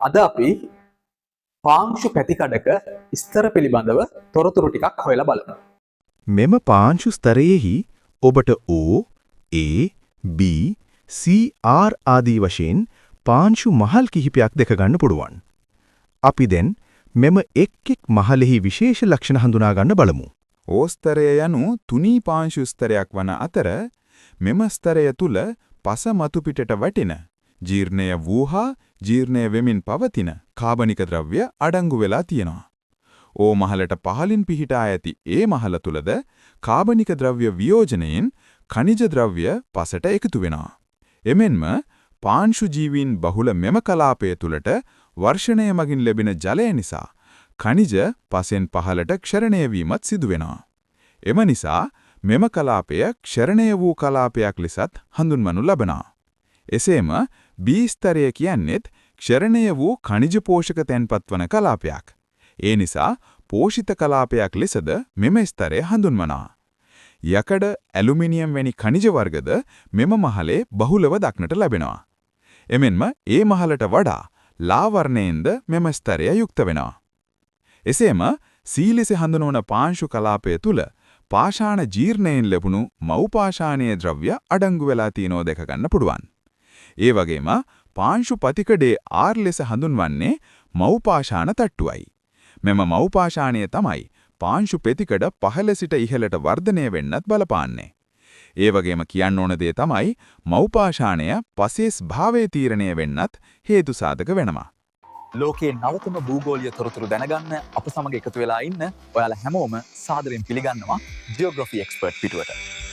අද අපි පාංශු පැතිකඩක ස්තර පිළිබඳව තොරතුරු ටිකක් හොයලා බලමු. මෙම පාංශු ස්තරයෙහි ඔබට O, A, B, C, R ආදී වශයෙන් පාංශු මහල් කිහිපයක් දැක ගන්න පුළුවන්. අපි දැන් මෙම එක් මහලෙහි විශේෂ ලක්ෂණ හඳුනා ගන්න බලමු. O ස්තරය යනු තුනී පාංශු ස්තරයක් වන අතර මෙම ස්තරය තුල පස මතු පිටට වටින ජීර්ණය වූ හා ජීර්ණය වෙමින් පවතින කාබනික ද්‍රව්‍ය අඩංගු වෙලා තියෙනවා. O මහලට පහළින් පිහිටා ඇති ඒ මහල තුලද කාබනික ද්‍රව්‍ය වියෝජනයෙන් ඛනිජ ද්‍රව්‍ය පසට එකතු වෙනවා. එමෙන්ම පාංශු ජීවීන් බහුල මෙම කලාපය තුලට වර්ෂණය මගින් ලැබෙන ජලය නිසා ඛනිජ පසෙන් පහළට ක්ෂරණය වීමත් සිදු වෙනවා. එම නිසා මෙම කලාපය ක්ෂරණය වූ කලාපයක් ලෙසත් හඳුන්වනු ලබනවා. එසේම B ස්තරය කියන්නේත් ක්ෂරණය වූ ඛනිජ පෝෂක තැන්පත් වන කලාපයක්. ඒ නිසා පෝෂිත කලාපයක් ලෙසද මෙම ස්තරය හඳුන්වනවා. යකඩ, ඇලුමිනියම් වැනි ඛනිජ වර්ගද මෙම මහලේ බහුලව දක්නට ලැබෙනවා. එමෙන්ම ඒ මහලට වඩා ලා වර්ණයෙන්ද මෙම ස්තරය යුක්ත වෙනවා. එසේම C ලෙස හඳුන්වන පාංශු කලාපය තුල පාෂාණ ජීර්ණයෙන් ලැබුණු මව් පාෂාණීය ද්‍රව්‍ය අඩංගු වෙලා තියෙනෝ දැක ගන්න පුළුවන්. ඒ වගේම පාංශු පතිකඩේ R ලෙස හඳුන්වන්නේ මව් පාෂාණ තට්ටුවයි. මෙම මව් පාෂාණය තමයි පාංශු පෙතිකඩ පහළ සිට ඉහළට වර්ධනය වෙන්නත් බලපාන්නේ. ඒ වගේම කියන්න ඕන දේ තමයි මව් පාෂාණය පසේස් භාවයේ තීරණය වෙන්නත් හේතු සාධක වෙනවා. ලෝකයේ නවතම භූගෝලීය තොරතුරු දැනගන්න අප සමග එකතු වෙලා ඉන්න ඔයාලා හැමෝම සාදරයෙන් පිළිගන්නවා ජියෝග්‍රැෆි එක්ස්පර්ට් පිටුවට.